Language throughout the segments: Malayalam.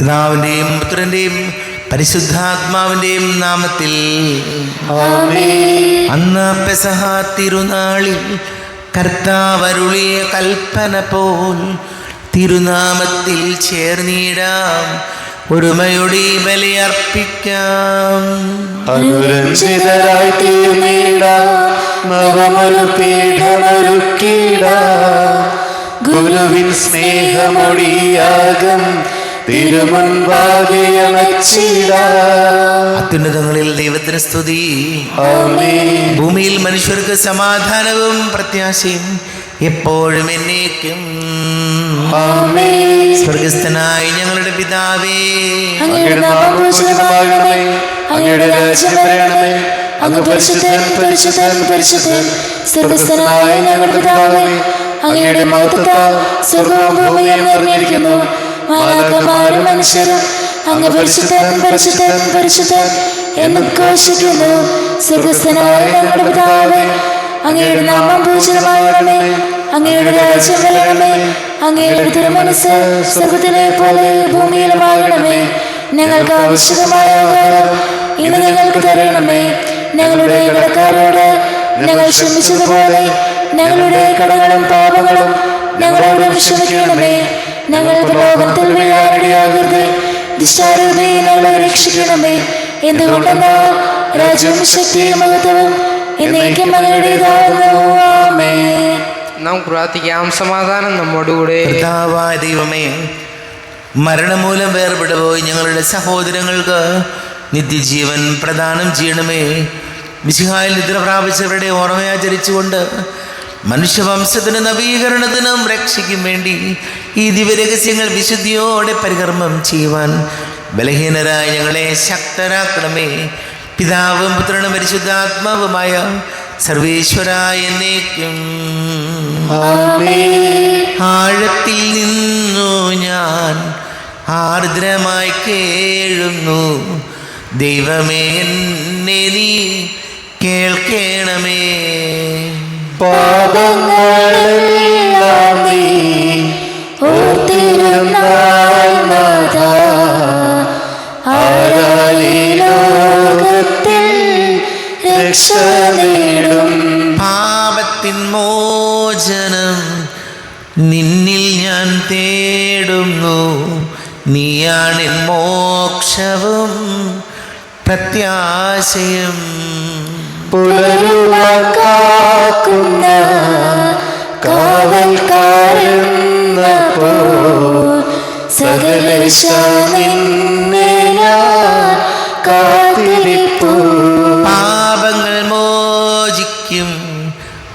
പിതാവിൻ്റെയും പുത്രൻ്റെയും പരിശുദ്ധാത്മാവിൻ്റെയും നാമത്തിൽ ആമേൻ. അന്ന് പെസഹ തിരുനാളിൽ കർത്താവരുളിയ കൽപ്പന പോൽ തിരുനാമത്തിൽ ചേർന്നിടാം, ഒരുമയുടെ ബലിയർപ്പിക്കാം. അനുരഞ്ജിതരായി തീർന്നിടാം, നവമൊരു പീഠമൊരുക്കിടാം. ഗുരുവിൻ സ്നേഹമൊടിയാകും തിരുമുൻപാകെ അണച്ചിടാം. അത്യുന്നതങ്ങളിൽ ദൈവത്തിന് സ്തുതി. ആമേൻ. ഭൂമിയിൽ മനുഷ്യർക്ക് സമാധാനവും പ്രത്യാശയും എപ്പോഴും എന്നേക്കും. ആമേൻ. സ്വർഗസ്ഥനായ ഞങ്ങളുടെ പിതാവേ, അങ്ങയുടെ നാമം പൂജിതമാകണമേ, അങ്ങയുടെ രാജ്യം വരണമേ, അങ്ങ് പരിശുദ്ധൻ പരിശുദ്ധൻ പരിശുദ്ധൻ. സ്വർഗ്ഗസ്ഥനായ ഞങ്ങളുടെ പിതാവേ, അങ്ങയുടെ മഹത്വത്താൽ സ്വർഗ്ഗവും ഭൂമിയും നിറഞ്ഞിരിക്കുന്നു. മാലാഖമാരും മനുഷ്യരും അങ്ങ് പരിശുദ്ധൻ പരിശുദ്ധൻ പരിശുദ്ധൻ എന്ന് ഘോഷിക്കുന്നു. സ്വർഗ്ഗസ്ഥനായ ഞങ്ങളുടെ പിതാവേ, അങ്ങയുടെ നാമം പൂജിതമാകണമേ, അങ്ങയുടെ രാജ്യം വരണമേ, അങ്ങയുടെ തിരുമനസ്സ് സ്വർഗ്ഗത്തിലെ പോലെ ഭൂമിയിലുമാകണമേ. ഞങ്ങൾക്ക് ആവശ്യമായ ആഹാരം ഇന്ന് ഞങ്ങൾക്ക് തരണമേ. ഞങ്ങളുടെ കടക്കാരോട് ഞങ്ങൾ ക്ഷമിച്ചതുപോലെ ഞങ്ങളുടെ കടങ്ങളും പാപങ്ങളും ഞങ്ങളോട് ക്ഷമിക്കണമേ. ഞങ്ങൾ പ്രലോഭനത്തിൽ വീഴാനിടയാകരുത്, ദുഷ്ടാരൂപിയിൽ ഞങ്ങളെ രക്ഷിക്കണമേ. എന്തുകൊണ്ടെന്നാൽ രാജ്യവും ശക്തിയും മഹത്വവും എന്നേക്കും അങ്ങയുടേതാകുന്നു. ആമേൻ. നാം പ്രാർത്ഥിക്കാം. സമാധാനം നമ്മോടുകൂടെ. കർത്താവായ ദൈവമേ, മരണം മൂലം വേർപെട്ടുപോയി ഞങ്ങളുടെ സഹോദരങ്ങൾക്ക് നിത്യജീവൻ പ്രദാനം ചെയ്യണമേ. മിശിഹായിൽ നിദ്ര പ്രാപിച്ചവരുടെ ഓർമ്മയാചരിച്ചുകൊണ്ട് മനുഷ്യവംശത്തിന് നവീകരണത്തിനും രക്ഷയ്ക്കും വേണ്ടി ഈ ദിവ്യരഹസ്യങ്ങൾ വിശുദ്ധിയോടെ പരികർമ്മം ചെയ്യുവാൻ ബലഹീനരായ ഞങ്ങളെ ശക്തരാക്കണമേ. പിതാവും പുത്രനും പരിശുദ്ധാത്മാവുമായ സർവേശ്വരായ എന്നേക്കും. ആഴത്തിൽ നിന്നു ഞാൻ ആർദ്രമായി കേഴുന്നു, ദൈവമേ എന്നെ നീ കേൾക്കണമേ. പാപങ്ങളെല്ലാം നീ ഓർത്തിരുന്നാൽ നാഥാ, ആരാലീ ലോകത്തിൽ രക്ഷ നേടും. പാപത്തിൻ മോചനം നിന്നിൽ ഞാൻ തേടുന്നു, നീയാണെൻ മോക്ഷവും പ്രത്യാശയും. പുലരുവാൻ കാക്കുന്ന കാവൽക്കാരെന്നപ്പോൾ സകലേശ നിന്നെ ഞാൻ കാത്തിരിപ്പൂ. പാപങ്ങൾ മോചിക്കും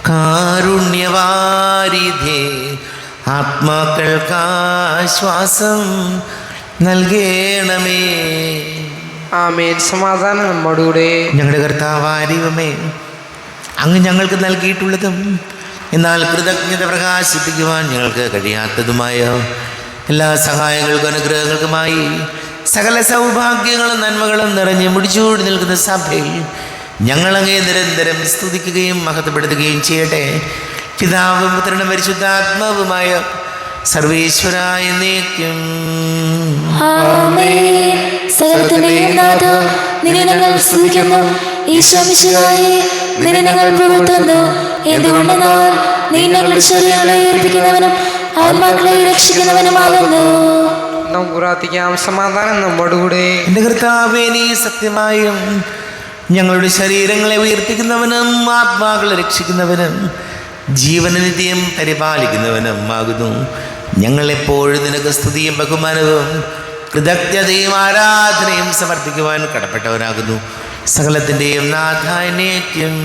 കാരുണ്യവാരിധേ, ആത്മാക്കൾക്കാശ്വാസം നൽകണമേ. ആമേൻ. സമാധാനം നമ്മോടുകൂടെ. ഞങ്ങളുടെ കർത്താവായ ദൈവമേ, അങ്ങ് ഞങ്ങൾക്ക് നൽകിയിട്ടുള്ളതും എന്നാൽ കൃതജ്ഞത പ്രകാശിപ്പിക്കുവാൻ ഞങ്ങൾക്ക് കഴിയാത്തതുമായ എല്ലാ സഹായങ്ങൾക്കും അനുഗ്രഹങ്ങൾക്കുമായി സകല സൗഭാഗ്യങ്ങളും നന്മകളും നിറഞ്ഞ് മുടിച്ചൂടി നിൽക്കുന്ന സഭയിൽ ഞങ്ങളങ്ങേ നിരന്തരം സ്തുതിക്കുകയും മഹത്വപ്പെടുത്തുകയും ചെയ്യട്ടെ. പിതാവും പുത്രനും പരിശുദ്ധാത്മാവുമായ സർവേശ്വരായ എന്നേക്കും. ആമേൻ. സകലത്തിന്റെയും നാഥാ, നിന്നെ ഞങ്ങൾ സ്തുതിക്കുന്നു. ഈശോമിശിഹായേ, നിന്നെ ഞങ്ങൾ പുകഴ്ത്തുന്നു. എന്തുകൊണ്ടെന്നാൽ നീ ഞങ്ങളുടെ ശരീരങ്ങളെ ഉയർപ്പിക്കുന്നവനും ആത്മാക്കളെ രക്ഷിക്കുന്നവനുമാകുന്നു. നാം പ്രാർത്ഥിക്കാം. സമാധാനം നമ്മോടുകൂടെ. എൻ്റെ കർത്താവേ, നീ സത്യമായും ഞങ്ങളുടെ ശരീരങ്ങളെ ഉയർപ്പിക്കുന്നവനും ആത്മാക്കളെ രക്ഷിക്കുന്നവനും ജീവന നിത്യം പരിപാലിക്കുന്നവനും ആകുന്നു. ഞങ്ങളെപ്പോഴും നിനക്ക് സ്തുതിയും ബഹുമാനവും കൃതജ്ഞതയും ആരാധനയും സമർപ്പിക്കുവാൻ കടപ്പെട്ടവരാകുന്നു. സകലത്തിൻ്റെയും നാഥാനേക്കും.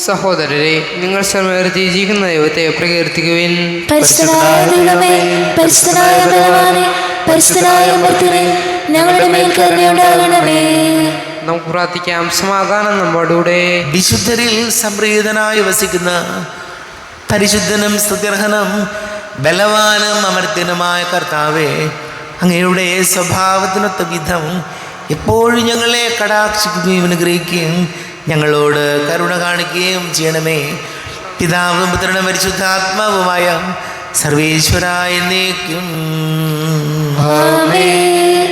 സഹോദരരെ, നിങ്ങൾ ജീവിക്കുന്ന ദൈവത്തെ പ്രകീർത്തിക്കുവിൻ. പരിശുദ്ധനായ ദൈവമേ, പരിശുദ്ധനായ ബലവാനേ, പരിശുദ്ധനായ അമർത്യനേ, ഞങ്ങളുടെ മേൽ കരുണയുണ്ടാകണമേ. നമുക്ക് പ്രാർത്ഥിക്കാം. സമാധാനം നമ്മോടുകൂടെ. വിശുദ്ധരിൽ സംപ്രീതനായി വസിക്കുന്ന പരിശുദ്ധനും സ്തുത്യർഹനും ബലവാനും അമർത്യനുമായ കർത്താവേ, അങ്ങയുടെ സ്വഭാവത്തിനൊത്ത വിധം എപ്പോഴും ഞങ്ങളെ കടാക്ഷിക്കുകയും അനുഗ്രഹിക്കുകയും ഞങ്ങളോട് കരുണ കാണിക്കുകയും ചെയ്യണമേ. പിതാവും പുത്രനും പരിശുദ്ധാത്മാവുമായ സർവേശ്വരായ എന്നേക്കും. ആമേൻ.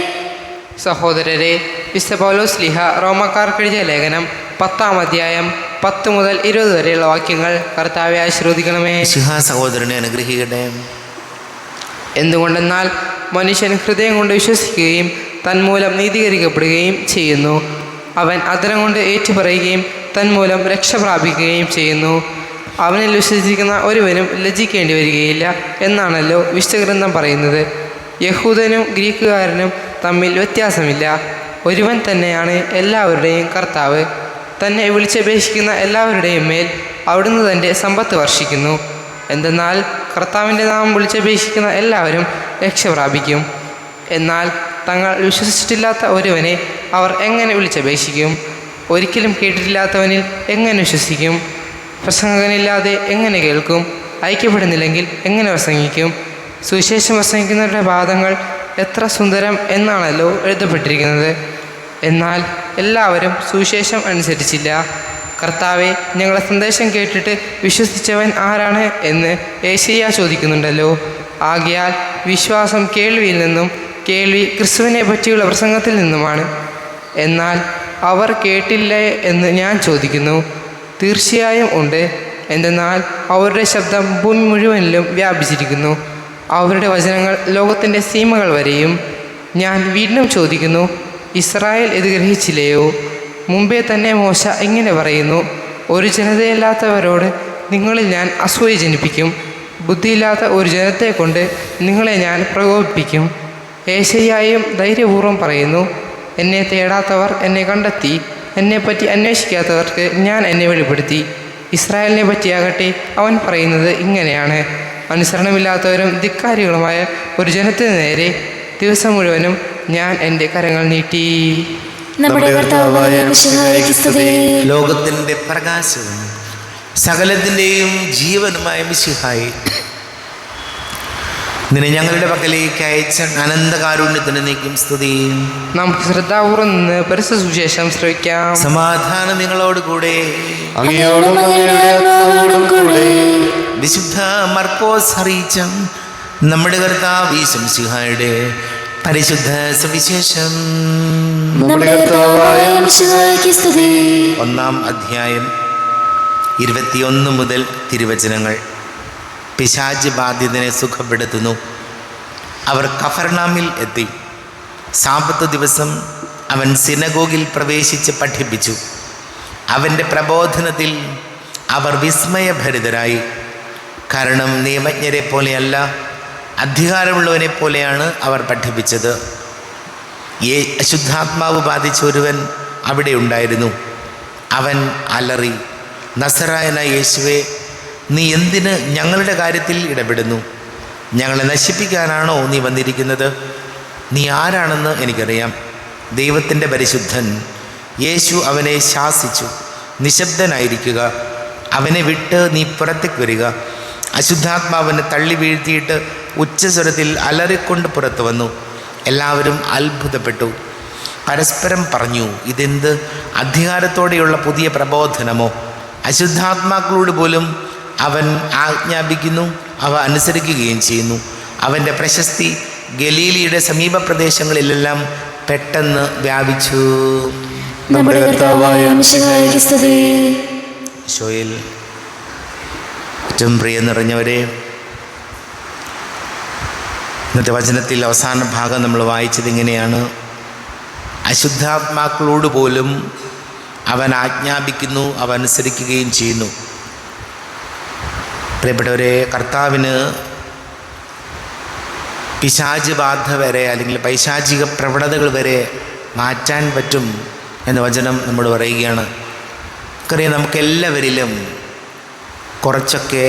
സഹോദരരെ, വിശുദ്ധ പൗലോസ് ശ്ലീഹ റോമക്കാർക്കെഴുതിയ ലേഖനം 10-ാം അധ്യായം 10 മുതൽ 20 വരെയുള്ള വാക്യങ്ങൾ കർത്താവെ ആശീർവദിക്കണമേ. മിശിഹാ സഹോദരനെ അനുഗ്രഹിക്കട്ടെ. എന്തുകൊണ്ടെന്നാൽ മനുഷ്യൻ ഹൃദയം കൊണ്ട് വിശ്വസിക്കുകയും തന്മൂലം നീതീകരിക്കപ്പെടുകയും ചെയ്യുന്നു. അവൻ അധരം കൊണ്ട് ഏറ്റുപറയുകയും തന്മൂലം രക്ഷ പ്രാപിക്കുകയും ചെയ്യുന്നു. അവനിൽ വിശ്വസിക്കുന്ന ഒരുവനും ലജ്ജിക്കേണ്ടി വരികയില്ല എന്നാണല്ലോ വിശുദ്ധഗ്രന്ഥം പറയുന്നത്. യഹൂദനും ഗ്രീക്കുകാരനും തമ്മിൽ വ്യത്യാസമില്ല. ഒരുവൻ തന്നെയാണ് എല്ലാവരുടെയും കർത്താവ്. തന്നെ വിളിച്ചപേക്ഷിക്കുന്ന എല്ലാവരുടെയും മേൽ അവിടുന്ന് തൻ്റെ സമ്പത്ത് വർഷിക്കുന്നു. എന്തെന്നാൽ കർത്താവിൻ്റെ നാമം വിളിച്ചപേക്ഷിക്കുന്ന എല്ലാവരും രക്ഷ പ്രാപിക്കും. എന്നാൽ തങ്ങൾ വിശ്വസിച്ചിട്ടില്ലാത്ത ഒരുവനെ അവർ എങ്ങനെ വിളിച്ചപേക്ഷിക്കും? ഒരിക്കലും കേട്ടിട്ടില്ലാത്തവനിൽ എങ്ങനെ വിശ്വസിക്കും? പ്രസംഗകനില്ലാതെ എങ്ങനെ കേൾക്കും? ഐക്യപ്പെടുന്നില്ലെങ്കിൽ എങ്ങനെ പ്രസംഗിക്കും? സുവിശേഷം പ്രസംഗിക്കുന്നവരുടെ പാദങ്ങൾ എത്ര സുന്ദരം എന്നാണല്ലോ എഴുതപ്പെട്ടിരിക്കുന്നത്. എന്നാൽ എല്ലാവരും സുവിശേഷം അനുസരിച്ചില്ല. കർത്താവെ, ഞങ്ങളുടെ സന്ദേശം കേട്ടിട്ട് വിശ്വസിച്ചവൻ ആരാണ് എന്ന് യേശയ്യാ ചോദിക്കുന്നുണ്ടല്ലോ. ആകയാൽ വിശ്വാസം കേൾവിയിൽ നിന്നും, കേൾവി ക്രിസ്തുവിനെ പറ്റിയുള്ള പ്രസംഗത്തിൽ നിന്നുമാണ്. എന്നാൽ അവർ കേട്ടില്ലേ എന്ന് ഞാൻ ചോദിക്കുന്നു. തീർച്ചയായും ഉണ്ട്. എന്തെന്നാൽ അവരുടെ ശബ്ദം ഭൂമി മുഴുവനിലും വ്യാപിച്ചിരിക്കുന്നു. അവരുടെ വചനങ്ങൾ ലോകത്തിൻ്റെ സീമകൾ വരെയും. ഞാൻ വീണ്ടും ചോദിക്കുന്നു, ഇസ്രായേൽ ഇത് ഗ്രഹിച്ചില്ലയോ? മുമ്പേ തന്നെ മോശ ഇങ്ങനെ പറയുന്നു, ഒരു ജനതയില്ലാത്തവരോട് നിങ്ങളിൽ ഞാൻ അസൂയ ജനിപ്പിക്കും. ബുദ്ധിയില്ലാത്ത ഒരു ജനത്തെ കൊണ്ട് നിങ്ങളെ ഞാൻ പ്രകോപിപ്പിക്കും. യേശയ്യായും ധൈര്യപൂർവ്വം പറയുന്നു, എന്നെ തേടാത്തവർ എന്നെ കണ്ടെത്തി, എന്നെപ്പറ്റി അന്വേഷിക്കാത്തവർക്ക് ഞാൻ എന്നെ വെളിപ്പെടുത്തി. ഇസ്രായേലിനെ പറ്റിയാകട്ടെ അവൻ പറയുന്നത് ഇങ്ങനെയാണ്, അനുസരണമില്ലാത്തവരും ധിക്കാരികളുമായ ഒരു ജനത്തിന് നേരെ ദിവസം മുഴുവനും ഞാൻ എൻ്റെ കരങ്ങൾ നീട്ടി. നമ്മുടെ കർത്താവായ മിശിഹായ്ക്ക് സ്തുതി. ലോകത്തിൻ്റെ പ്രകാശവും സകലത്തിൻ്റെയും ജീവനുമായ മിശിഹായി, നിന്നെ ഞങ്ങളുടെ പക്കലേക്ക് അയച്ച അനന്തകാരുണ്യത്തിന് നീക്കും സ്തുതി. നമുക്ക് ശ്രദ്ധാപൂർവം നിന്ന് പരിശുദ്ധ സുവിശേഷം ശ്രവിക്കാം. സമാധാനം നിങ്ങളോട് കൂടെ. അങ്ങയോടും അങ്ങയുടെ ആത്മാവോടും കൂടെ. വിശുദ്ധ മർക്കോസ് അറിയിച്ച നമ്മുടെ കർത്താവ് മിശിഹായുടെ പരിശുദ്ധ സുവിശേഷം. നമ്മുടെ കർത്താവായ മിശിഹായ്ക്ക് സ്തുതി. 1-ാം അധ്യായം 21 മുതൽ തിരുവചനങ്ങൾ. പിശാച് ബാധിതനെ സുഖപ്പെടുത്തുന്നു. അവർ കഫർനാമിൽ എത്തി. സാബത്ത് ദിവസം അവൻ സിനഗോഗിൽ പ്രവേശിച്ച് പഠിപ്പിച്ചു. അവൻ്റെ പ്രബോധനത്തിൽ അവർ വിസ്മയഭരിതരായി. കാരണം നിയമജ്ഞരെ പോലെയല്ല, അധികാരമുള്ളവനെ പോലെയാണ് അവർ പഠിപ്പിച്ചത്. അശുദ്ധാത്മാവ് ബാധിച്ച ഒരുവൻ അവിടെ ഉണ്ടായിരുന്നു. അവൻ അലറി, നസറായനായ യേശുവേ, നീ എന്തിന് ഞങ്ങളുടെ കാര്യത്തിൽ ഇടപെടുന്നു? ഞങ്ങളെ നശിപ്പിക്കാനാണോ നീ വന്നിരിക്കുന്നത്? നീ ആരാണെന്ന് എനിക്കറിയാം, ദൈവത്തിൻ്റെ പരിശുദ്ധൻ. യേശു അവനെ ശാസിച്ചു, നിശബ്ദനായിരിക്കുക, അവനെ വിട്ട് നീ പുറത്തേക്ക് വരിക. അശുദ്ധാത്മാവിനെ തള്ളി വീഴ്ത്തിയിട്ട് ഉച്ചസ്വരത്തിൽ അലറിക്കൊണ്ട് പുറത്തു വന്നു. എല്ലാവരും അത്ഭുതപ്പെട്ടു, പരസ്പരം പറഞ്ഞു, ഇതെന്ത് അധികാരത്തോടെയുള്ള പുതിയ പ്രബോധനമോ? അശുദ്ധാത്മാക്കളോട് പോലും അവൻ ആജ്ഞാപിക്കുന്നു, അവ അനുസരിക്കുകയും ചെയ്യുന്നു. അവൻ്റെ പ്രശസ്തി ഗലീലിയുടെ സമീപ പ്രദേശങ്ങളിലെല്ലാം പെട്ടെന്ന് വ്യാപിച്ചു. നമ്മുടെ കർത്താവായ മിശിഹായ്ക്ക് സ്തുതി. ഈശോയിൽ ഏറ്റവും പ്രിയം നിറഞ്ഞവരെ, ഇന്നത്തെ വചനത്തിൽ അവസാന ഭാഗം നമ്മൾ വായിച്ചത് ഇങ്ങനെയാണ്: അശുദ്ധാത്മാക്കളോട് പോലും അവൻ ആജ്ഞാപിക്കുന്നു, അവ അനുസരിക്കുകയും ചെയ്യുന്നു. പ്രിയപ്പെട്ടവരെ, കർത്താവിന് പിശാച് ബാധ വരെ അല്ലെങ്കിൽ പൈശാചിക പ്രവണതകൾ വരെ മാറ്റാൻ പറ്റും എന്ന വചനം നമ്മൾ പറയുകയാണ്. നമുക്കറിയാം, നമുക്കെല്ലാവരിലും കുറച്ചൊക്കെ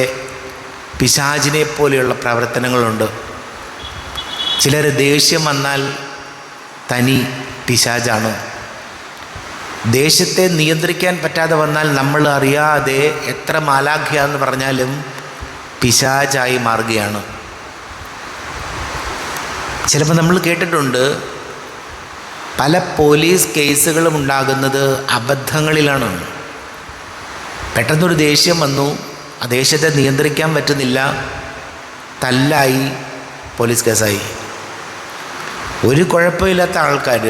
പിശാചിനെ പോലെയുള്ള പ്രവർത്തനങ്ങളുണ്ട്. ചിലർ ദേഷ്യം വന്നാൽ തനി പിശാചാണ്. ദേഷ്യത്തെ നിയന്ത്രിക്കാൻ പറ്റാതെ വന്നാൽ നമ്മൾ അറിയാതെ എത്ര മാലാഖയാന്ന് പറഞ്ഞാലും പിശാചായി മാറുകയാണ്. ചിലപ്പോൾ നമ്മൾ കേട്ടിട്ടുണ്ട്, പല പോലീസ് കേസുകളും ഉണ്ടാകുന്നത് അബദ്ധങ്ങളിലാണ്. പെട്ടെന്നൊരു ദേഷ്യം വന്നു, ആ ദേഷ്യത്തെ നിയന്ത്രിക്കാൻ പറ്റുന്നില്ല, തല്ലായി, പോലീസ് കേസായി. ഒരു കുഴപ്പമില്ലാത്ത ആൾക്കാർ,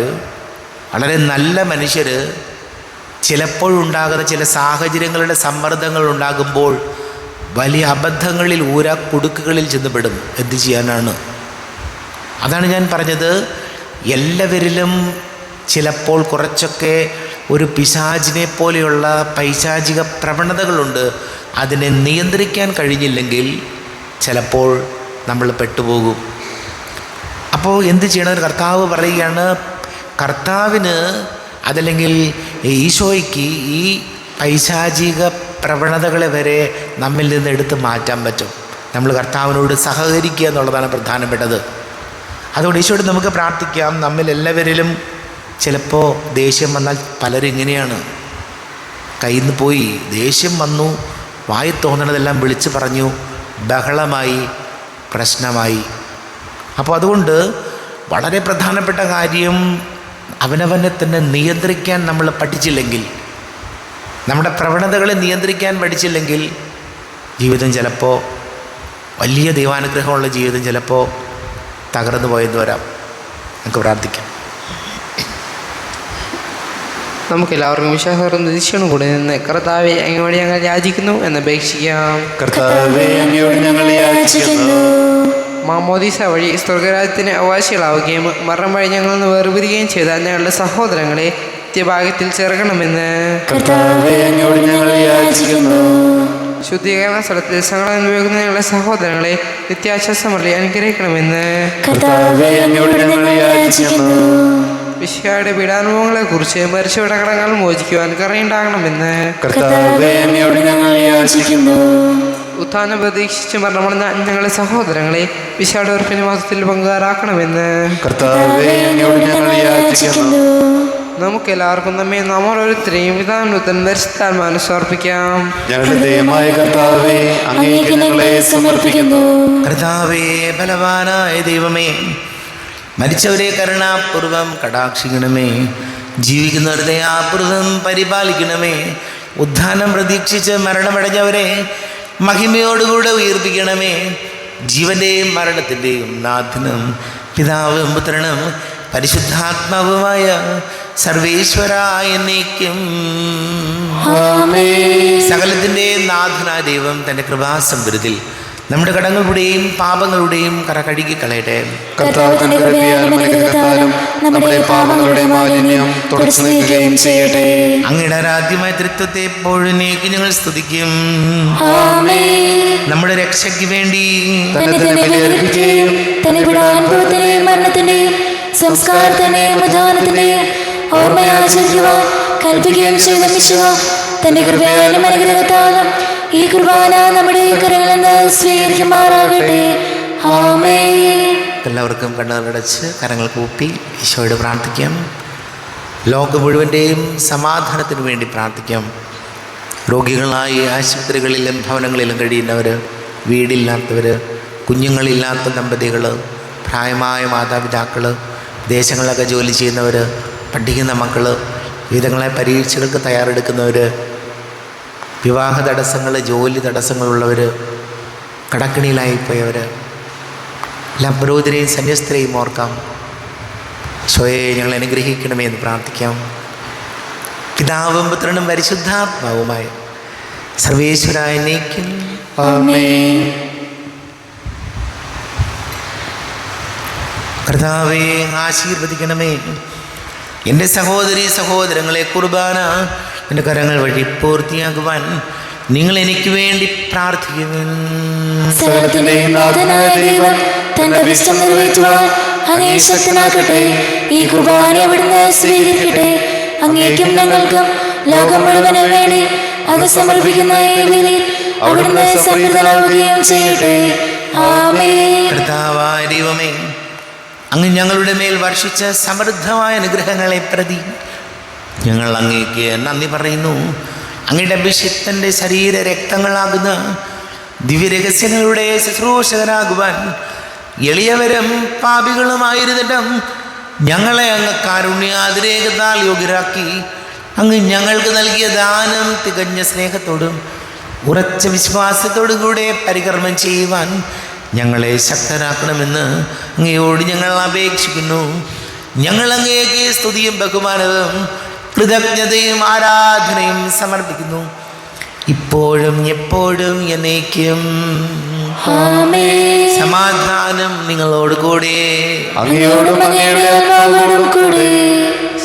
വളരെ നല്ല മനുഷ്യർ, ചിലപ്പോഴുണ്ടാകുന്ന ചില സാഹചര്യങ്ങളുടെ സമ്മർദ്ദങ്ങൾ ഉണ്ടാകുമ്പോൾ വലിയ അബദ്ധങ്ങളിൽ കുടുക്കുകളിൽ ചെന്നുപെടും. എന്ത് ചെയ്യാനാണ്? അതാണ് ഞാൻ പറഞ്ഞത്, എല്ലാവരിലും ചിലപ്പോൾ കുറച്ചൊക്കെ ഒരു പിശാചിനെ പോലെയുള്ള പൈശാചിക പ്രവണതകളുണ്ട്. അതിനെ നിയന്ത്രിക്കാൻ കഴിഞ്ഞില്ലെങ്കിൽ ചിലപ്പോൾ നമ്മൾ പെട്ടുപോകും. അപ്പോൾ എന്ത് ചെയ്യണം? കർത്താവ് പറയുകയാണ്, കർത്താവിന് അതല്ലെങ്കിൽ ഈശോയ്ക്ക് ഈ പൈശാചിക പ്രവണതകളെ വരെ നമ്മിൽ നിന്ന് എടുത്ത് മാറ്റാൻ പറ്റും. നമ്മൾ കർത്താവിനോട് സഹകരിക്കുക എന്നുള്ളതാണ് പ്രധാനപ്പെട്ടത്. അതുകൊണ്ട് ഈശോയോട് നമുക്ക് പ്രാർത്ഥിക്കാം. നമ്മിൽ എല്ലാവരിലും ചിലപ്പോൾ ദേഷ്യം വന്നാൽ പലരും ഇങ്ങനെയാണ്, കയ്യിൽ നിന്ന് പോയി, ദേഷ്യം വന്നു, വായി തോന്നണതെല്ലാം വിളിച്ചു പറഞ്ഞു, ബഹളമായി, പ്രശ്നമായി. അപ്പോൾ അതുകൊണ്ട് വളരെ പ്രധാനപ്പെട്ട കാര്യം, അവനവനെ തന്നെ നിയന്ത്രിക്കാൻ നമ്മൾ പഠിച്ചില്ലെങ്കിൽ, നമ്മുടെ പ്രവണതകളെ നിയന്ത്രിക്കാൻ പഠിച്ചില്ലെങ്കിൽ ജീവിതം ചിലപ്പോൾ, വലിയ ദൈവാനുഗ്രഹമുള്ള ജീവിതം ചിലപ്പോൾ തകർന്നു പോയെന്ന് വരാം. നമുക്ക് പ്രാർത്ഥിക്കാം. നമുക്കെല്ലാവർക്കും വിശ്വാസം നിരീക്ഷണം കൂടെ നിന്ന് കർത്താവെ അങ്ങോട്ട് ഞങ്ങൾ യാചിക്കുന്നു എന്നപേക്ഷിക്കാം. കർത്താവേ, അങ്ങയോട് ഞങ്ങൾ യാചിക്കുന്നു. മാമോദീസ വഴി സ്വർഗരാജ്യത്തിന് അവകാശികളാവുകയും മരണം വഴി ഞങ്ങളിൽ നിന്ന് വേർപിരിയുകയും ചെയ്ത ഞങ്ങളുടെ സഹോദരങ്ങളെ നിത്യഭാഗ്യത്തിൽ ചേർക്കണമെന്ന് കർത്താവേ, അങ്ങയോട് ഞങ്ങൾ യാചിക്കുന്നു. ശുദ്ധീകരണ സ്ഥലത്തിൽ സങ്കടം അനുഭവിക്കുന്ന ഞങ്ങളുടെ സഹോദരങ്ങളെ നിത്യാശ്വാസമറി അനുഗ്രഹിക്കണമെന്ന് കർത്താവേ, അങ്ങയോട് ഞങ്ങൾ യാചിക്കുന്നു. വിശുദ്ധയുടെ പീഡാനുഭവങ്ങളെക്കുറിച്ച് മരിച്ചവരുടെ കടങ്ങൾ മോചിക്കുവാൻ കറിയുണ്ടാകണമെന്ന് കർത്താവേ, അങ്ങയോട് ഞങ്ങൾ യാചിക്കുന്നു. ഉത്ഥാനം പ്രതീക്ഷിച്ച് മരണമടഞ്ഞ ഞങ്ങളുടെ സഹോദരങ്ങളെ വിശാല ഉറപ്പിന് മാസത്തിൽ പങ്കുകാരാക്കണമെന്ന് കർത്താവേ, അങ്ങയോട് ഞങ്ങൾ യാചിക്കുന്നു. നമുക്കെല്ലാവർക്കും നമ്മെ നാം ഓരോരുത്തരെയും വിധാനത്തിന് പരിശുദ്ധാത്മാവിനെ സമർപ്പിക്കാം. ഞങ്ങളുടെ ദൈവമായ കർത്താവേ, അങ്ങേക്ക് ഞങ്ങളെ സമർപ്പിക്കുന്നു. കർത്താവേ, ബലവാനായ ദൈവമേ, മരിച്ചവരെ കരുണാപൂർവം കടാക്ഷിക്കണമേ, ജീവിക്കുന്നവരെ ദയാപൂർവം പരിപാലിക്കണമേ, ഉദ്ധാനം പ്രതീക്ഷിച്ച് മരണമടഞ്ഞവരെ മഹിമയോടുകൂടെ ഉയർപ്പിക്കണമേ. ജീവന്റെയും മരണത്തിൻ്റെയും നാഥനും പിതാവും പുത്രനും പരിശുദ്ധാത്മാവുമായ സർവേശ്വരായ എന്നേക്കും സകലത്തിൻ്റെയും നാഥനായ ദൈവം തൻ്റെ കൃപാസമ്പരത്തിൽ നമ്മുടെ കടങ്ങളുടെയും പാപങ്ങളുടെയും കറ കഴുകി കളയട്ടെ. കർത്താവ് തന്റെ കൃപയാലും അനുഗ്രഹത്താലും നമ്മുടെ പാപങ്ങളുടെ മാലിന്യം തുടച്ചു നീക്കുകയും ചെയ്യട്ടെ. അങ്ങയുടെ ആരാധ്യമായ തൃത്വത്തെ എപ്പോഴും ഞങ്ങൾ സ്തുതിക്കും. നമ്മുടെ രക്ഷയ്ക്ക് വേണ്ടി തന്നെ ബലിയർപ്പിക്കുകയും തന്നെ പീഡാനുഭവത്തിന്റെയും മരണത്തിന്റെയും സംസ്കാരത്തിന്റെയും ഉദ്ധാനത്തിന്റെയും ഓർമ്മയാചരിക്കുവാൻ കൽപ്പിക്കുകയും ചെയ്ത മിശിഹ തന്റെ കൃപയാലും അനുഗ്രഹത്താലും ഈ കുർബാന നമ്മുടെ കരങ്ങളിൽ നിന്ന് സ്വീകരിക്കുമാറാകട്ടെ. ആമേൻ. എല്ലാവർക്കും കണ്ണുകളടച്ച് കരങ്ങൾ കൂപ്പി ഈശോയോട് പ്രാർത്ഥിക്കാം. ലോകം മുഴുവൻ്റെയും സമാധാനത്തിന് വേണ്ടി പ്രാർത്ഥിക്കാം. രോഗികളായി ആശുപത്രികളിലും ഭവനങ്ങളിലും കഴിയുന്നവർ, വീടില്ലാത്തവർ, കുഞ്ഞുങ്ങളില്ലാത്ത ദമ്പതികൾ, പ്രായമായ മാതാപിതാക്കൾ, ദേശങ്ങളിലൊക്കെ ജോലി ചെയ്യുന്നവർ, പഠിക്കുന്ന മക്കൾ, വിവിധങ്ങളെ പരീക്ഷകൾക്ക് തയ്യാറെടുക്കുന്നവർ, വിവാഹ തടസ്സങ്ങൾ, ജോലി തടസ്സങ്ങളുള്ളവർ, കടക്കിണിയിലായിപ്പോയവർ, എല്ലാം പുരോഹിതരെയും സന്യസ്തരെയും ഓർക്കാം. ഈശോയെ, ഞങ്ങൾ അനുഗ്രഹിക്കണമേ എന്ന് പ്രാർത്ഥിക്കാം. പിതാവും പുത്രനും പരിശുദ്ധാത്മാവുമായ സർവേശ്വരായ എന്നേക്കും ആമേൻ. കർത്താവേ, ആശീർവദിക്കണമേ. എൻ്റെ സഹോദരീ സഹോദരങ്ങളെ കുർബാന എൻ്റെ കരങ്ങൾ വഴി പൂർത്തിയാക്കുവാൻ നിങ്ങൾ എനിക്ക് വേണ്ടി പ്രാർത്ഥിക്കുവിൻ. സകലത്തിന്റെയും നാഥനായ ദൈവം തന്റെ അഭീഷ്ടം നിറവേറ്റുവാൻ അങ്ങേ ശക്തനാക്കട്ടെ. ഈ കുർബാന അവിടുന്ന് സ്വീകരിക്കട്ടെ. അങ്ങേക്കും ഞങ്ങൾക്കും ലോകം മുഴുവന് വേണ്ടി അങ്ങ് സമർപ്പിക്കുന്ന ഈ ബലി അവിടുന്ന് സമൃദ്ധനാവുകയും ചെയ്യട്ടെ. ആമേൻ. കർത്താവായ ദൈവമേ, അങ്ങ് ഞങ്ങളുടെ മേൽ വർഷിച്ച സമൃദ്ധമായ അനുഗ്രഹങ്ങളെ പ്രതി ഞങ്ങൾ അങ്ങേക്ക് നന്ദി പറയുന്നു. അങ്ങയുടെ അഭിഷിക്തൻ്റെ ശരീര രക്തങ്ങളാകുന്ന ദിവ്യരഹസ്യങ്ങളുടെ ശുശ്രൂഷകരാകുവാൻ എളിയവരും പാപികളുമായിരുന്നിട്ടും ഞങ്ങളെ അങ്ങ് കാരുണ്യാതിരേകത്താൽ യോഗ്യരാക്കി അങ്ങ് ഞങ്ങൾക്ക് നൽകിയ ദാനം തികഞ്ഞ സ്നേഹത്തോടും ഉറച്ച വിശ്വാസത്തോടും കൂടെ പരികർമ്മം ചെയ്യുവാൻ ഞങ്ങളെ ശക്തരാക്കണമെന്ന് അങ്ങയോട് ഞങ്ങൾ അപേക്ഷിക്കുന്നു. ഞങ്ങൾ അങ്ങേക്ക് സ്തുതിയും ബഹുമാനവും കൃതജ്ഞതയും ആരാധനയും സമർപ്പിക്കുന്നു, ഇപ്പോഴും എപ്പോഴും എന്നേക്കും. സമാധാനം നിങ്ങളോട് കൂടെ.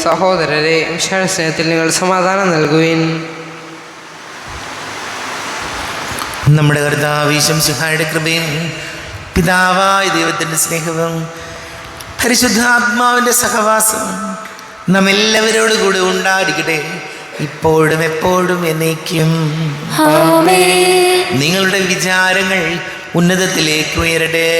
സഹോദരരെ, സ്നേഹത്തിൽ നിങ്ങൾ സമാധാനം നൽകുവിൻ. നമ്മുടെ കർത്താവ് ഈശോമിശിഹായുടെ കൃപയും പിതാവായ ദൈവത്തിൻ്റെ സ്നേഹവും പരിശുദ്ധാത്മാവിൻ്റെ സഹവാസവും നമ്മെല്ലാവരോടും കൂടെ ഉണ്ടായിരിക്കട്ടെ, ഇപ്പോഴും എപ്പോഴും എന്നേക്കും. നിങ്ങളുടെ വിചാരങ്ങൾ ഉന്നതത്തിലേക്ക് ഉയരട്ടെ.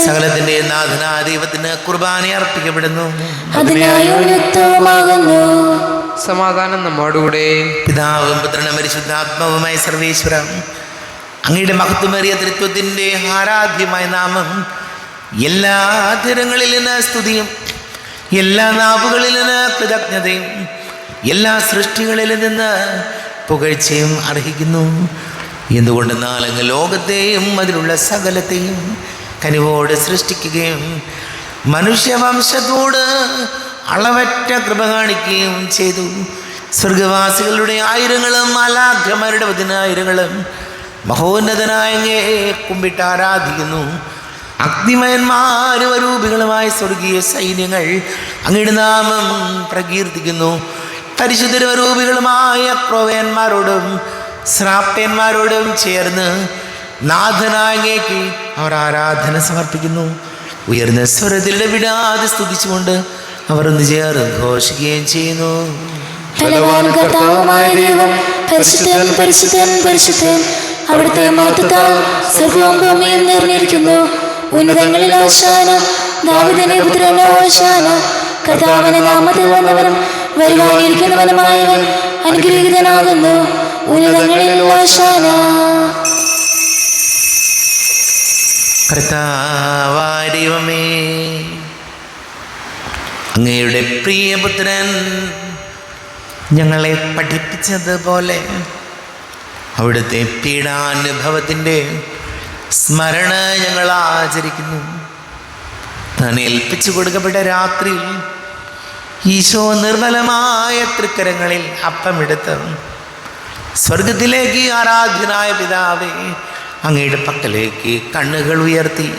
സകലത്തിന്റെ നാഥനായ ദൈവത്തിന് കുർബാന അർപ്പിക്കപ്പെടുന്നു. സമാധാനം നമ്മോടുകൂടെ. പിതാവും പുത്രനും പരിശുദ്ധാത്മാവുമായ സർവേശ്വര, അങ്ങയുടെ മഹത്വമേറിയ തൃത്വത്തിൻ്റെ ആരാധ്യമായ നാമം എല്ലാ തരങ്ങളിൽ നിന്ന് സ്തുതിയും എല്ലാ നാവുകളിൽ നിന്ന് കൃതജ്ഞതയും എല്ലാ സൃഷ്ടികളിൽ നിന്ന് പുകഴ്ചയും അർഹിക്കുന്നു. എന്തുകൊണ്ടെന്നാൽ അങ്ങ് ലോകത്തെയും അതിലുള്ള സകലത്തെയും കനിവോട് സൃഷ്ടിക്കുകയും മനുഷ്യവംശത്തോട് അളവറ്റ കൃപ കാണിക്കുകയും ചെയ്തു. സ്വർഗവാസികളുടെ ആയിരങ്ങളും മാലാഖമാരുടെ 10,000ങ്ങളും മഹോന്നതനായ അങ്ങയെ കുമ്പിട്ട് ആരാധിക്കുന്നു. അഗ്നിമയന്മാരും അരൂപികളുമായ സ്വർഗീയ സൈന്യങ്ങൾ അങ്ങയുടെ നാമം പ്രകീർത്തിക്കുന്നു. പരിശുദ്ധരും അരൂപികളുമായ ക്രോവ്യന്മാരോടും ശ്രാപ്യന്മാരോടും ചേർന്ന് നാഥനായ അങ്ങേക്ക് അവർ ആരാധന സമർപ്പിക്കുന്നു. ഉയർന്ന സ്വരത്തിൽ വിടാതെ സ്തുതിച്ചുകൊണ്ട് അവർ ഒന്ന് ചേർന്ന് ഘോഷിക്കുകയും ചെയ്യുന്നു. പരിശുദ്ധൻ പരിശുദ്ധൻ പരിശുദ്ധൻ, അവിടുത്തെ മഹത്വത്താൽ സ്വർഗ്ഗവും ഭൂമിയും നിറഞ്ഞിരിക്കുന്നു. ഉന്നതങ്ങളിൽ ഓശാന, ദാവീദിന്റെ പുത്രൻ ഓശാന. കർത്താവിന്റെ നാമത്തിൽ വന്നവനും വരുവാനിരിക്കുന്നവനുമായവൻ അനുഗ്രഹീതനാകുന്നു. ഉന്നതങ്ങളിൽ ഓശാന. കർത്താവായ ദൈവമേ, അങ്ങയുടെ പ്രിയപുത്രൻ ഞങ്ങളെ പഠിപ്പിച്ചതുപോലെ അവിടുത്തെ പീഡാനുഭവത്തിൻ്റെ സ്മരണ ഞങ്ങൾ ആചരിക്കുന്നു. താൻ ഏൽപ്പിച്ചു കൊടുക്കപ്പെട്ട രാത്രിയിൽ ഈശോ നിർമ്മലമായ തൃക്കരങ്ങളിൽ അപ്പമെടുത്ത് സ്വർഗത്തിലേക്ക് ആരാധ്യനായ പിതാവേ അങ്ങയുടെ പക്കലേക്ക് കണ്ണുകൾ ഉയർത്തി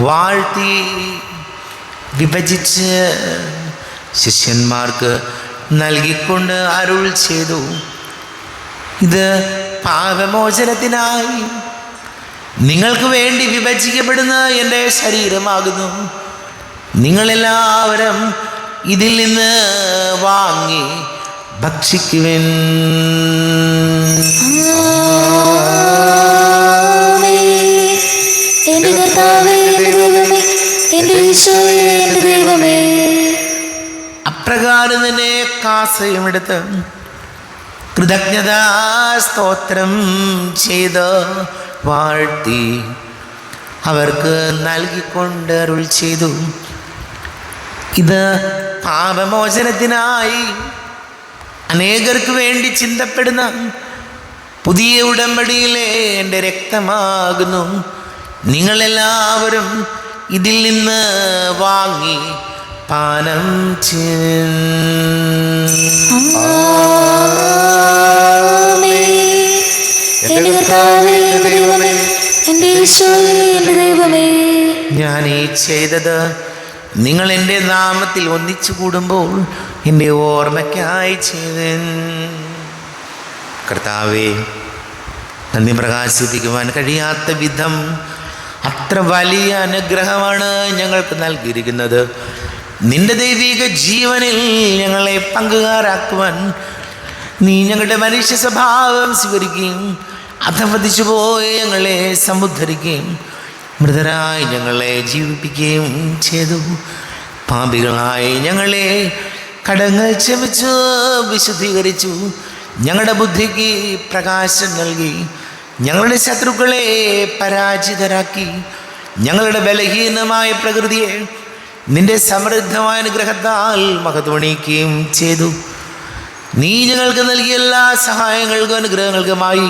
വാഴ്ത്തി വിഭജിച്ച് ശിഷ്യന്മാർക്ക് നൽകിക്കൊണ്ട് അരുൾ ചെയ്തു, ഇത് പാപമോചനത്തിനായി നിങ്ങൾക്ക് വേണ്ടി വിഭജിക്കപ്പെടുന്ന എൻ്റെ ശരീരമാകുന്നു. നിങ്ങളെല്ലാവരും ഇതിൽ നിന്ന് വാങ്ങി ഭക്ഷിക്കുവിൻ. അപ്രകാരം തന്നെ കാസയുമെടുത്ത് കൃതജ്ഞതാ സ്തോത്രം ചെയ്ത് വാഴ്ത്തി അവർക്ക് നൽകിക്കൊണ്ട് അരുൾ ചെയ്തു, ഇത് പാപമോചനത്തിനായി അനേകർക്ക് വേണ്ടി ചിന്തപ്പെടുന്ന പുതിയ ഉടമ്പടിയിലെ എൻ്റെ രക്തമാകുന്നു. നിങ്ങളെല്ലാവരും ഇതിൽ നിന്ന് വാങ്ങി പാനം ഞാൻ ഈ ചെയ്തത് നിങ്ങൾ എൻ്റെ നാമത്തിൽ ഒന്നിച്ചു കൂടുമ്പോൾ എൻ്റെ ഓർമ്മയ്ക്കായി ചെയ്തൻ. കർത്താവേ, നന്ദി പ്രകാശിപ്പിക്കുവാൻ കഴിയാത്ത വിധം അത്ര വലിയ അനുഗ്രഹമാണ് ഞങ്ങൾക്ക് നൽകിയിരിക്കുന്നത്. നിന്റെ ദൈവിക ജീവനിൽ ഞങ്ങളെ പങ്കുകാരാക്കുവാൻ നീ ഞങ്ങളുടെ മനുഷ്യ സ്വഭാവം സ്വീകരിക്കുകയും അധപതിച്ചു പോയി ഞങ്ങളെ സമുദ്ധരിക്കുകയും മൃതരായി ഞങ്ങളെ ജീവിപ്പിക്കുകയും ചെയ്തു. പാപികളായി ഞങ്ങളെ കടങ്ങൾ ക്ഷമിച്ചു വിശുദ്ധീകരിച്ചു. ഞങ്ങളുടെ ബുദ്ധിക്ക് പ്രകാശം നൽകി ഞങ്ങളുടെ ശത്രുക്കളെ പരാജിതരാക്കി. ഞങ്ങളുടെ ബലഹീനമായ പ്രകൃതിയെ നിന്റെ സമൃദ്ധമായ അനുഗ്രഹത്താൽ മഹത്വണിക്കുകയും ചെയ്തു. നീ ഞങ്ങൾക്ക് നൽകിയ എല്ലാ സഹായങ്ങൾക്കും അനുഗ്രഹങ്ങൾക്കുമായി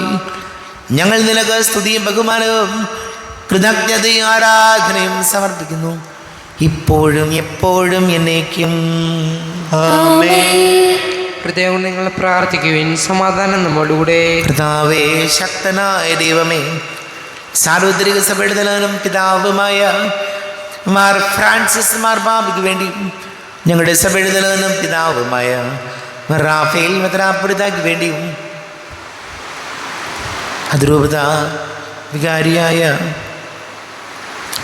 ഞങ്ങൾ നിനക്ക് സ്തുതിയും ബഹുമാനവും കൃതജ്ഞതയും ആരാധനയും സമർപ്പിക്കുന്നു, ഇപ്പോഴും എപ്പോഴും എന്നേക്കും. ഹൃദയം കൊണ്ട് നിങ്ങൾ പ്രാർത്ഥിക്കുവിൻ. സമാധാനം നമ്മോടുകൂടെ. കർത്താവേ, ശക്തനായ ദൈവമേ, സാർവത്രിക സഭയുടെ തലവനും പിതാവുമായ മാർ ഫ്രാൻസിസ് മാർപ്പാപ്പയ്ക്ക് വേണ്ടി, ഞങ്ങളുടെ സഭയുടെ തലവനും പിതാവുമായ റാഫേൽ മെത്രാപ്പൊലീത്തായ്ക്ക് വേണ്ടിയും, അതിരൂപത വികാരിയായ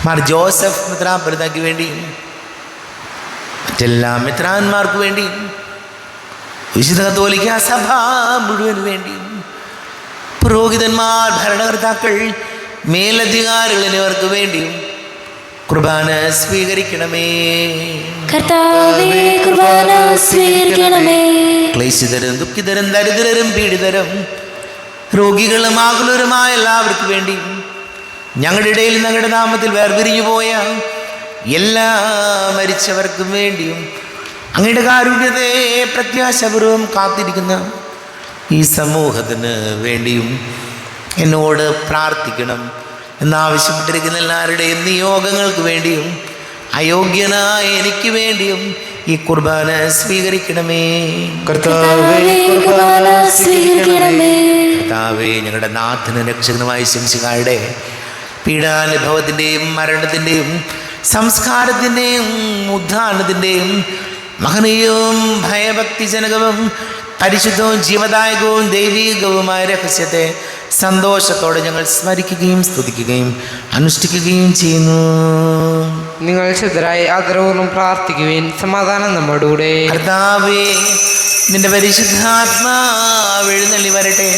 മാർ ജോസഫ് മെത്രാപ്പൊലീത്തായ്ക്ക് വേണ്ടിയും, മറ്റെല്ലാ മെത്രാന്മാർക്ക് വേണ്ടിയും, വിശുദ്ധ കത്തോലിക്ക സഭ മുഴുവന് വേണ്ടിയും, പുരോഹിതന്മാർ, ഭരണകർത്താക്കൾ, മേലധികാരികൾ എന്നിവർക്ക് വേണ്ടിയും കുർബാന സ്വീകരിക്കണമേ. കർത്താവേ, കുർബാന സ്വീകരിക്കണമേ. ക്ലേശിതരും ദുഃഖിതരും ദരിദ്രരും പീഡിതരും രോഗികളും ആകുലരുമായ എല്ലാവർക്കും വേണ്ടിയും, ഞങ്ങളുടെ ഇടയിൽ ഞങ്ങളുടെ നാമത്തിൽ വേർപിരിഞ്ഞു പോയ എല്ലാ മരിച്ചവർക്കും വേണ്ടിയും, അങ്ങയുടെ കാരുണ്യത്തെ പ്രത്യാശപൂർവം കാത്തിരിക്കുന്ന ഈ സമൂഹത്തിന് വേണ്ടിയും എന്നോട് പ്രാർത്ഥിക്കണം എന്നാവശ്യപ്പെട്ടിരിക്കുന്ന എല്ലാവരുടെയും നിയോഗങ്ങൾക്ക് വേണ്ടിയും, അയോഗ്യനായ എനിക്ക് വേണ്ടിയും ഈ കുർബാന സ്വീകരിക്കണമേ. കർത്താവേ, കുർബാന സ്വീകരിക്കണമേ. കർത്താവേ, ഞങ്ങളുടെ നാഥനും രക്ഷകനുമായ ശംസികായുടെ പീഡാനുഭവത്തിൻ്റെയും മരണത്തിൻ്റെയും സംസ്കാരത്തിൻ്റെയും ഉദ്ധാനത്തിൻ്റെയും മഹനീയവും ഭയഭക്തിജനകവും പരിശുദ്ധവും ജീവദായകവും ദൈവീകവുമായ രഹസ്യത്തെ സന്തോഷത്തോടെ ഞങ്ങൾ സ്മരിക്കുകയും സ്തുതിക്കുകയും അനുഷ്ഠിക്കുകയും ചെയ്യുന്നു. നിങ്ങൾ ശുദ്ധരായി ആദരവൂർവ്വം പ്രാർത്ഥിക്കുവിൻ. സമാധാനം നമ്മോടുകൂടെ. കർത്താവേ, നിന്റെ പരിശുദ്ധാത്മാവ് എഴുന്നള്ളി വരട്ടെ.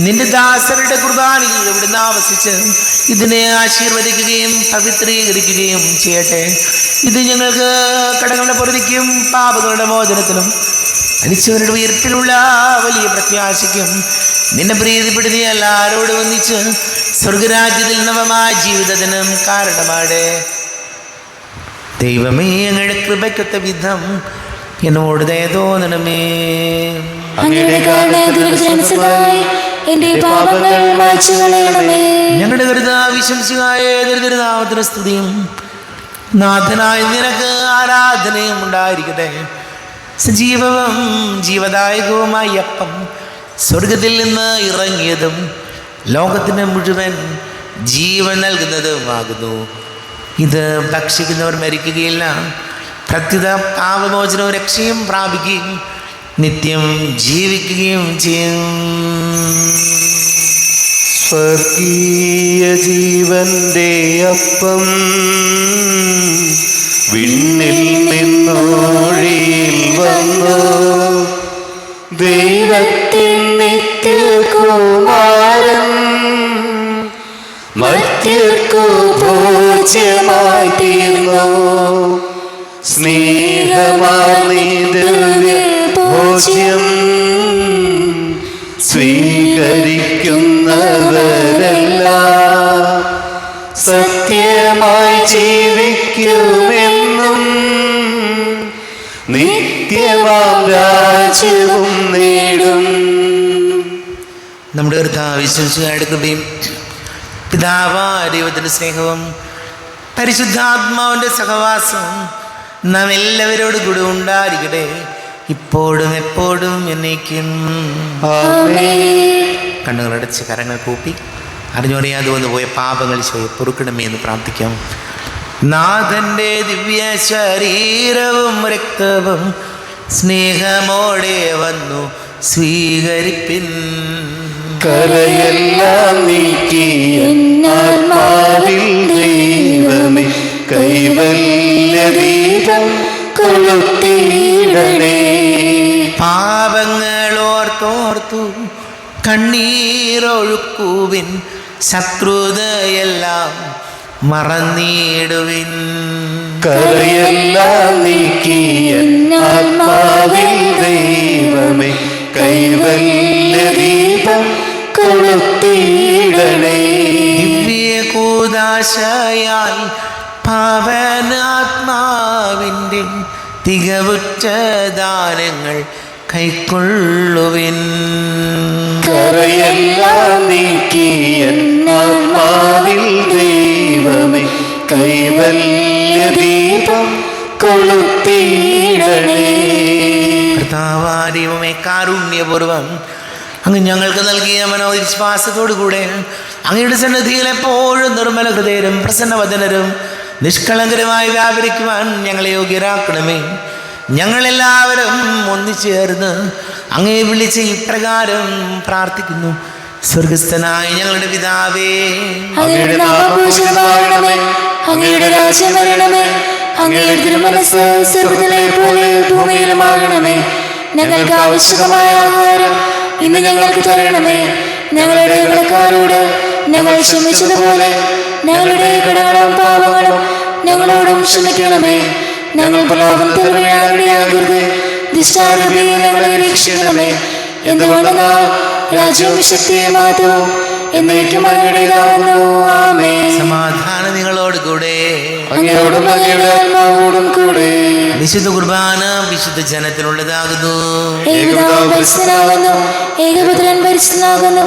നിന്റെ ദാസരുടെ കുർബാനയിൽ ഇവിടുന്ന് ആവസിച്ച് ഇതിനെ ആശീർവദിക്കുകയും പവിത്രീകരിക്കുകയും ചെയ്യട്ടെ. ഇത് ഞങ്ങൾക്ക് കടങ്ങളുടെ പൊറുതിക്കും പാപങ്ങളുടെ മോചനത്തിനും മരിച്ചവരുടെ ഉയർപ്പിലുള്ള വലിയ പ്രത്യാശയ്ക്കും നിന്നെ പ്രീതിപ്പെടുത്തിയ എല്ലാവരോടും ഒന്നിച്ച് സ്വർഗരാജ്യത്തിൽ നവമായ ജീവിതത്തിനും കാരണമാണ്. ദൈവമേ, അങ്ങയുടെ കൃപയ്ക്കൊത്ത വിധം എന്നോട് ദയ തോന്നണമേ. ഞങ്ങളുടെ കർത്താവിശംസിയായ ദരിദ്രനാമത്തിന് സ്തുതിയും നാഥനായ നിനക്ക് ആരാധനയും ഉണ്ടായിരിക്കട്ടെ. സജീവവും ജീവദായകവുമായ അപ്പം സ്വർഗത്തിൽ നിന്ന് ഇറങ്ങിയതും ലോകത്തിന് മുഴുവൻ ജീവൻ നൽകുന്നതുമാകുന്നു. ഇത് ഭക്ഷിക്കുന്നവർ മരിക്കുകയില്ല, പ്രത്യുത പാപമോചനവും രക്ഷയും പ്രാപിക്കുകയും നിത്യം ജീവിക്കുകയും ചെയ്യും. സ്വർഗീയ ജീവന്റെ അപ്പം വിണ്ണിൽ നിന്നോഴിയിൽ വന്നു, ദൈവത്തിൻ നിത്യകുമാരൻ മർത്യർക്കു ഭോജ്യമായി തീർന്നു. സ്നേഹമാർന്നീ ദിവ്യ ഭോജ്യം സ്വീകരിക്കുന്നവരെല്ലാം സത്യമായി ജീവിക്കുമെന്നും നിത്യമാം രാജ്യവും നേടും. നമ്മുടെ കർത്താവിശംസിയായ കൃപയും പിതാവായ ദൈവത്തിൻ്റെ സ്നേഹവും പരിശുദ്ധാത്മാവിൻ്റെ സഹവാസവും നാം എല്ലാവരോടും കൂടെ ഉണ്ടായിരിക്കട്ടെ, ഇപ്പോഴും എപ്പോഴും എന്നേക്കും. കണ്ണുകളടച്ച് കരങ്ങൾ കൂപ്പി അറിഞ്ഞറിയാതെ വന്നു പോയ പാപങ്ങൾ പൊറുക്കണമേ എന്ന് പ്രാർത്ഥിക്കാം. നാഥൻ്റെ ദിവ്യ ശരീരവും രക്തവും സ്നേഹമോടെ വന്നു സ്വീകരിപ്പിൻ. കരയെല്ലാം നീക്കി ആത്മാവിൽ ദൈവമേ കൈവല്യദീപം കൊളുത്തിയിടണേ. പാപങ്ങളോർത്തോർത്തു കണ്ണീരൊഴുക്കുവിൻ, ശത്രുതയെല്ലാം മറന്നിടുവിൻ. കരയെല്ലാം നീക്കി ആത്മാവിൽ ദൈവമേ കൈവല്യദീപം കൊളുത്തിയിടണേ. ദിവ്യ കൂദാശയാൽ പാവനാത്മാവിൻ്റെ തികവുറ്റ ദാനങ്ങൾ കൈക്കൊള്ളുവിൻ. കരയെല്ലാം നീക്കി എന്നാത്മാവിൽ ദൈവമേ കൈവല്യ ദീപം കൊളുത്തിയിടണേ. കർത്താവാദൈവമേ, കാരുണ്യപൂർവം അങ്ങ് ഞങ്ങൾക്ക് നൽകിയ മനോവിശ്വാസത്തോടുകൂടെ അങ്ങയുടെ സന്നിധിയിൽ എപ്പോഴും നിർമ്മല ഹൃദയരും പ്രസന്നവദനരും നിഷ്കളങ്കരമായി വ്യാപരിക്കുവാൻ ഞങ്ങളെ യോഗ്യരാക്കണമേ. ഞങ്ങളെല്ലാവരും ഒന്നിച്ചേർന്ന് അങ്ങേ വിളിച്ച് ഇപ്രകാരം പ്രാർത്ഥിക്കുന്നു. സ്വർഗസ്ഥനായ ഞങ്ങളുടെ പിതാവേ, അങ്ങയുടെ നാമം പൂജിതമാകണമേ. അങ്ങയുടെ രാജ്യം വരണമേ. അങ്ങയുടെ തിരുമനസ്സ് സ്വർഗ്ഗത്തിലെ പോലെ ഭൂമിയിലുമാകണമേ. ഞങ്ങൾക്ക് ആവശ്യമായ ആഹാരം ഇന്ന് ഞങ്ങൾക്ക് തരണമേ. ഞങ്ങളുടെ കടക്കാരോട് ഞങ്ങൾ ക്ഷമിച്ചതുപോലെ ഞങ്ങളുടെ കടങ്ങളും പാപങ്ങളും ഞങ്ങളോടും ക്ഷമിക്കണമേ. ഞങ്ങൾ പ്രലോഭനത്തിൽ വീഴാനിടയാകരുത്. ദുഷ്ടാരൂപിയിൽ ഞങ്ങളെ രക്ഷിക്കണമേ. എന്തുകൊണ്ടെന്നാൽ രാജ്യവും ശക്തിയും മഹത്വവും എന്നേക്കും അങ്ങയുടേതാകുന്നു. ആമേൻ. സമാധാനം നിങ്ങളോട് കൂടെ. അങ്ങയോടും അങ്ങയുടെ ആത്മാവോടും കൂടെ. വിശുദ്ധ കുർബാന വിശുദ്ധ ജനത്തിനുള്ളതാകുന്നു. ഏകപിതാവ് പരിശുദ്ധനാകുന്നു. ഏകപുത്രൻ പരിശുദ്ധനാകുന്നു.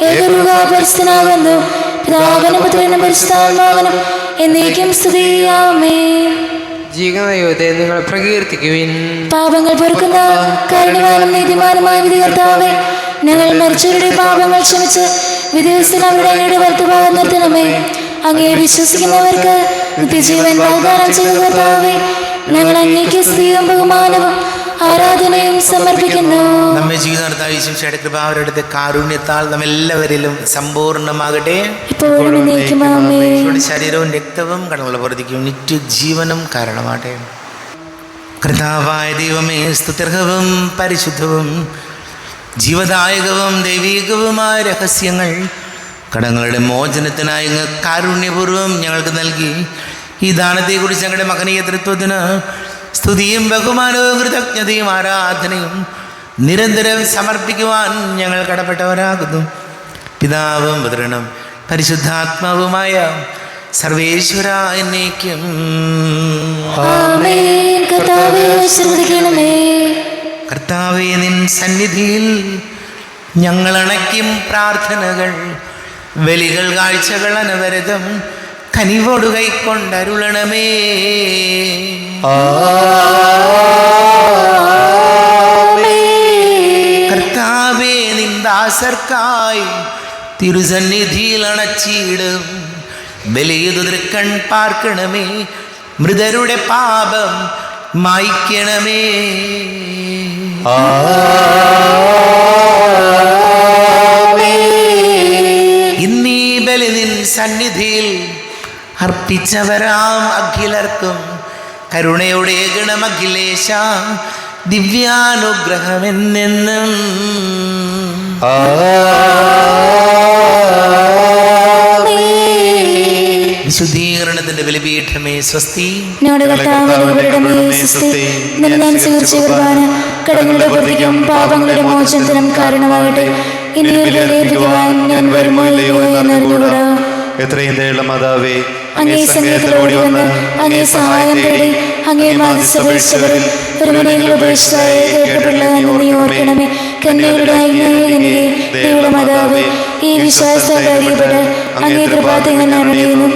ഏകരൂഹ പരിശുദ്ധനാകുന്നു. പിതാവിനും പുത്രനും പരിശുദ്ധാത്മാവിനും എന്നേക്കും സ്തുതി. ആമേൻ. ജീവനയോധെ നിങ്ങൾ പ്രകീർത്തിക്കുവിൻ. പാപങ്ങൾ പൊറുക്കുന്ന കാരുണ്യവാനും നീതിമാനുമായ വിധികർത്താവേ, ഞങ്ങൾ മരിച്ചവരുടെ പാപങ്ങൾ ക്ഷമിച്ച് വിധിവസ്തുത അവിടെ അങ്ങയുടെ വലത്തുഭാഗം നിർത്തണമേ. അങ്ങയെ വിശ്വസിക്കുന്നവർക്ക് നിത്യജീവൻ വാഗ്ദാനം ചെയ്ത കർത്താവേ, ഞങ്ങൾ അങ്ങേക്ക് സ്തുതിയും ബഹുമാനവും ആരാധനയും സമർപ്പിക്കുന്നു. നമ്മെ ജീവിതയുടെ കൃപാവരുടെ കാരുണ്യത്താൽ നമ്മെല്ലാവരിലും സമ്പൂർണ്ണമാകട്ടെ. ഇപ്പോഴും എന്നേക്കും ആമേൻ. ഈശോയുടെ ശരീരവും രക്തവും കടങ്ങളുടെ പുറത്തേക്കും നിത്യജീവനും കാരണമാട്ടെ. കർത്താവായ ദൈവമേ, സ്തുത്യർഹവും പരിശുദ്ധവും ജീവദായകവും ദൈവീകവുമായ രഹസ്യങ്ങൾ കടങ്ങളുടെ മോചനത്തിനായി അങ്ങ് കാരുണ്യപൂർവ്വം ഞങ്ങൾക്ക് നൽകി. ഈ ദാനത്തെക്കുറിച്ച് ഞങ്ങളുടെ മകനീയ തൃത്വത്തിന് സ്തുതിയും ബഹുമാനവും കൃതജ്ഞതയും ആരാധനയും നിരന്തരം സമർപ്പിക്കുവാൻ ഞങ്ങൾ കടപ്പെട്ടവരാകുന്നു. പിതാവും പുത്രനും പരിശുദ്ധാത്മാവുമായ സർവേശ്വര എന്നേക്കും ആമേൻ. കർത്താവേ, ആശീർവദിക്കണമേ. കർത്താവേ, നിൻ സന്നിധിയിൽ ഞങ്ങൾ അണയ്ക്കും പ്രാർത്ഥനകൾ ബലികൾ കാഴ്ചകൾ അനവരതം കനിവോടു കൈക്കൊണ്ടരുളണമേ. കർത്താവേ, നിൻ ദാസർക്കായി തിരുസന്നിധിയിൽ അണച്ചിടും ബലിയതു തൃക്കൺ പാർക്കണമേ. മൃതരുടെ പാപം മായ്ക്കണമേ. ഇന്നീ ബലി നിൻ സന്നിധിയിൽ അർപ്പിച്ചവരാം അഖിലർക്കും കരുണയുടെ ഗണമഖിലേശ ദിവ്യാനുഗ്രഹമെന്നെന്നും. വിശുദ്ധീകരണത്തിന്റെ ബലിപീഠമേ സ്വസ്തി. ഞങ്ങളുടെ കർത്താവിനെ സ്വസ്തി. ഞാൻ സ്വീകരിച്ച കുർബാന കടങ്ങളുടെ പൂർത്തിക്കും പാപങ്ങളുടെ മോചനത്തിനും കാരണമാകട്ടെ. ഇനി ഏൽപ്പിക്കുവാൻ ഞാൻ വരുമോ ഇല്ലയോ എന്നറിഞ്ഞുകൂടാ. എത്രയും ദയുള്ള മാതാവേ, അങ്ങേ സംഗീതത്തിലോടി വന്ന് അങ്ങേ സഹായം തേടി അങ്ങേ മാനസപേക്ഷകരിൽ ഒരുവനെങ്കിലും ഉപേക്ഷിച്ചായി കേൾക്കപ്പെടില്ലെന്ന് നീ ഓർക്കണമേ. കന്യകളുടെ ദൈവ മാതാവേ, ഈ വിശ്വാസത്താൽ ധൈര്യപ്പെട്ട് അങ്ങേ കൃപാത്തിങ്ങൾ അറിയുന്നു.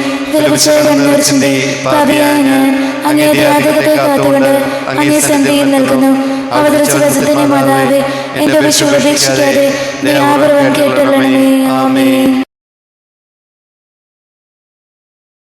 ചിന്തി പാപിയായ ഞാൻ അങ്ങേ യാതൊക്കെ കാത്തുകൊണ്ട് അങ്ങേ സന്ധിയിൽ നിൽക്കുന്നു. അവതരിച്ച വസത്തിന്റെ മാതാവേ, എന്റെ വിഷു ഉപേക്ഷിക്കാതെ ദയാപൂർവം കേട്ടുള്ള